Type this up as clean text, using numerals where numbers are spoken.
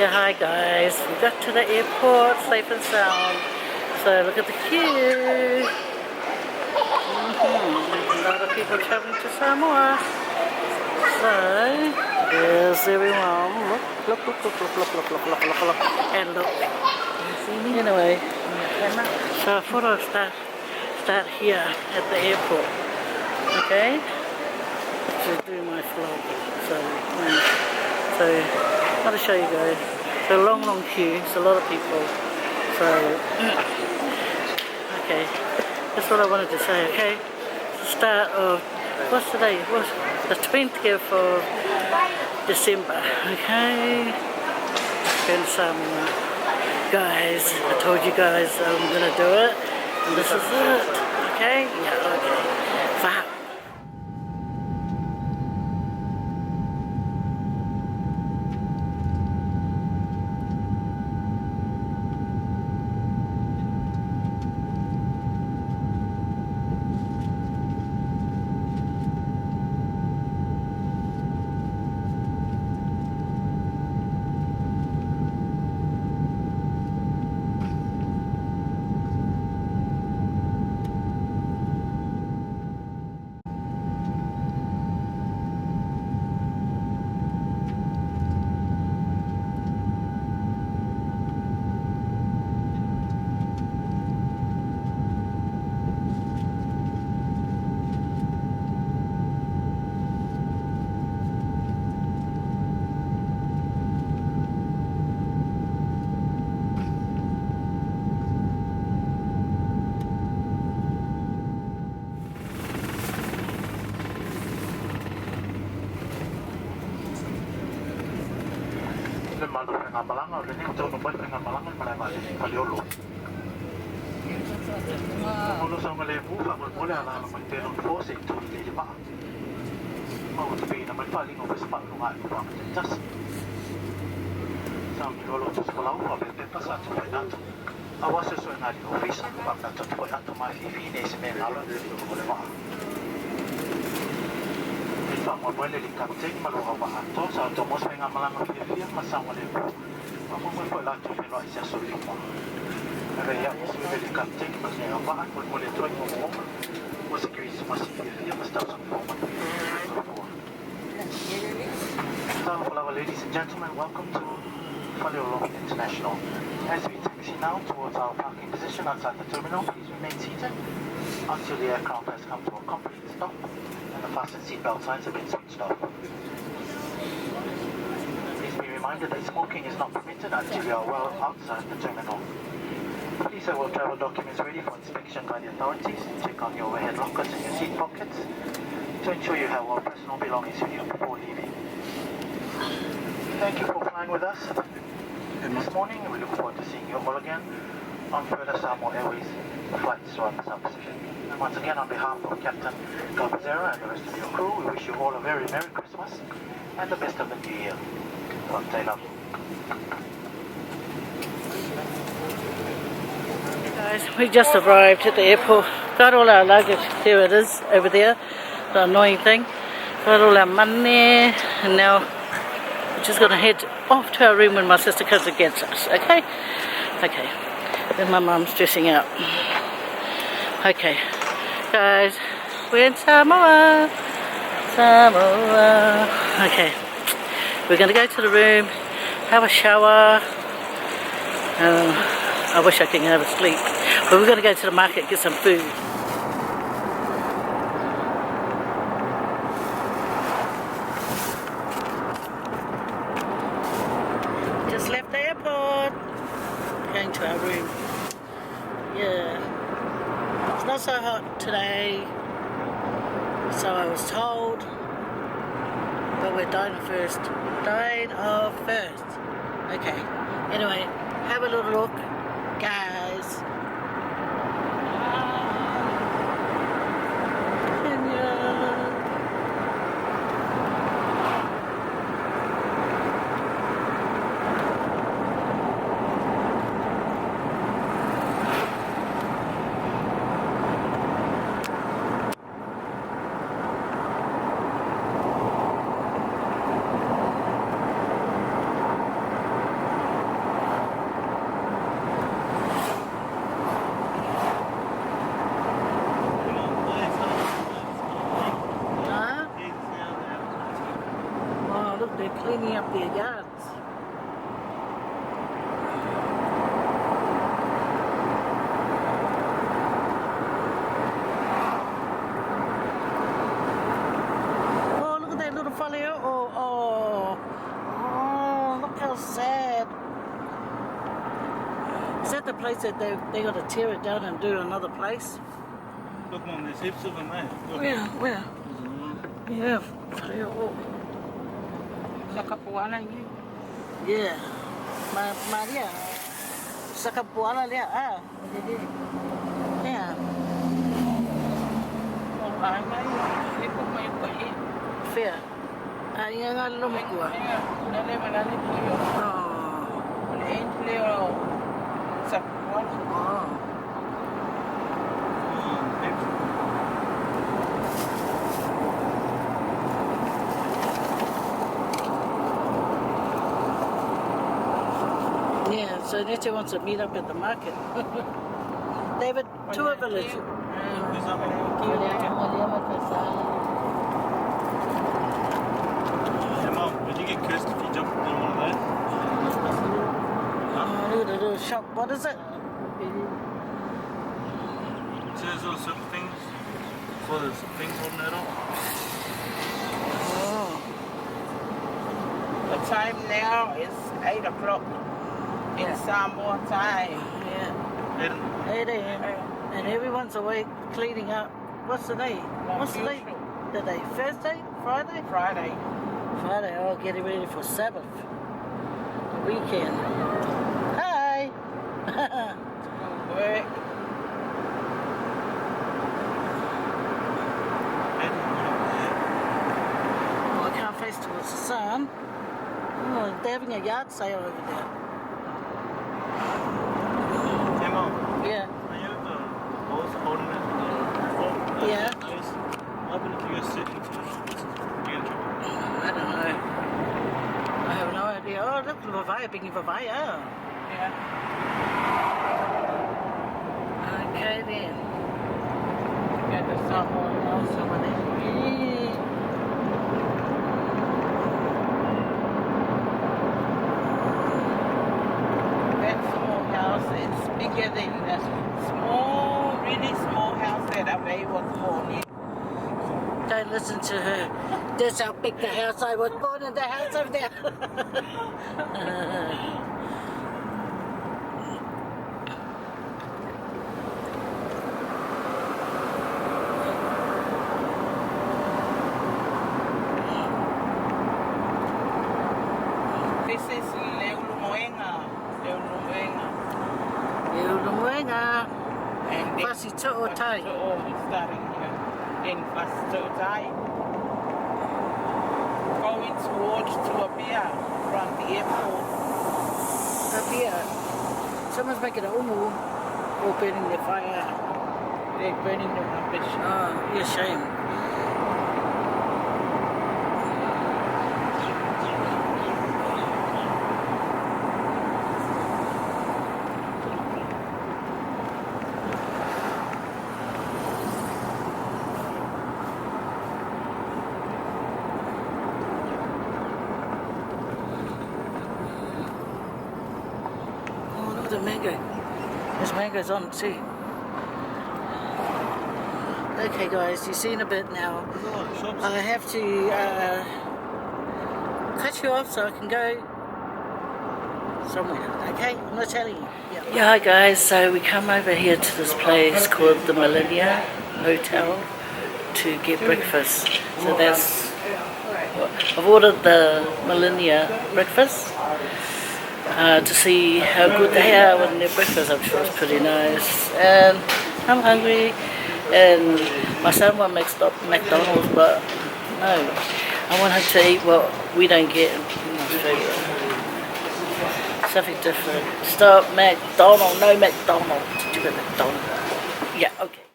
Yeah, hi guys. We got to the airport safe and sound. So look at the queue. A lot of people traveling to Samoa. So there's everyone. Look. And look. Anyway, so I thought I'd start here at the airport. Okay? To do my vlog. So I want to show you guys. It's a long queue. It's a lot of people. So okay, that's what I wanted to say. Okay, it's the start of what's today? What's the 20th of December? Okay, in Samoa, guys. I told you guys I'm gonna do it, and this is it. Okay, yeah, okay. Wow. Ladies and gentlemen, welcome to Faye International. As we taxi now towards our parking position outside the terminal, please remain seated until the aircraft has come to a complete stop and the fasten seatbelt signs have been switched off. Please be reminded that smoking is not permitted until you are well outside the terminal. Please have all travel documents ready for inspection by the authorities. Check on your overhead lockers and your seat pockets to ensure you have all personal belongings with you before leaving. Thank you for flying with us this morning, and we look forward to seeing you all again on further Samoa Airways flights throughout the South Pacific. And once again, on behalf of Captain Galvazera and the rest of your crew, we wish you all a very Merry Christmas and the best of the New Year. Guys, we just arrived at the airport. Got all our luggage. There it is, over there. The annoying thing. Got all our money, and now we're just going to head off to our room when my sister comes and gets us, okay? Okay. Then my mum's dressing out. Okay. Guys, we're in Samoa. Okay. We're going to go to the room, have a shower. I wish I could have a sleep. But we're going to go to the market and get some food. Just left the airport. Going to our room. Yeah. It's not so hot today. So I was told. But we're dying of thirst. Dying of thirst. Okay. Anyway, have a little look, guys. their yards. Oh, look at that little folio. Oh, look how sad. Is that the place that they got to tear it down and do another place? Look, Mom, there's heaps of them there. Look. Where? Yeah, folio. Sa Kapuana yun. Yeah. Maria. Sa Kapuala liya. Yeah. Oh, ay may ipog may pahin. Fair. Yung nga lumikwa. Dali malali po yun. Oh. Maliin leo sa Kapuana. Oh. Yeah, so Nietzsche wants to meet up at the market. They have a tour village. Hey, Mom, did you get cursed if you jumped in one of those? Oh, look at the little shop. What is it? It says those some things for the things holding it up. Oh. The time now is 8 o'clock in Samoa time. Yeah. 8 a.m. And everyone's awake cleaning up. What's the day? What's the day? The day? Thursday? Friday? Friday. Friday. Oh, getting ready for Sabbath. The weekend. Hi! Work. Oh, I can't face towards the sun. Oh, they're having a yard sale over there. Hey, Mom, Yeah. are you the boss holding it? Yeah. What happened if you guys sit into it? You in trouble? I don't know. I have no idea. Oh, look, Vavaya, being Vavaya. Yeah. Okay then. Got the Samoa house over there. That small house is bigger than the really small house that Faye was born in. Don't listen to her. That's how big the house I was born in, the house over there. This is Leulumoenga. And then Fasi To'otai. starting here. Then To'otai. Going towards Tuapia from the airport. Up here. Someone's making an umu or burning the fire. They're burning the rubbish. Oh, you're shame. The mango. There's mangoes on too. Okay guys, you've seen a bit now. I have to cut you off so I can go somewhere, okay? I'm not telling you. Yeah, hi guys, so we come over here to this place called the Millennia Hotel to get breakfast. So that's, I've ordered the Millennia breakfast. To see how good they are when their breakfast. I'm sure it's pretty nice. And I'm hungry. And my son wants McDonald's, but no. I want him to eat what we don't get in Australia. Something different. Stop McDonald's. No McDonald's. Did you get McDonald's? Yeah, okay.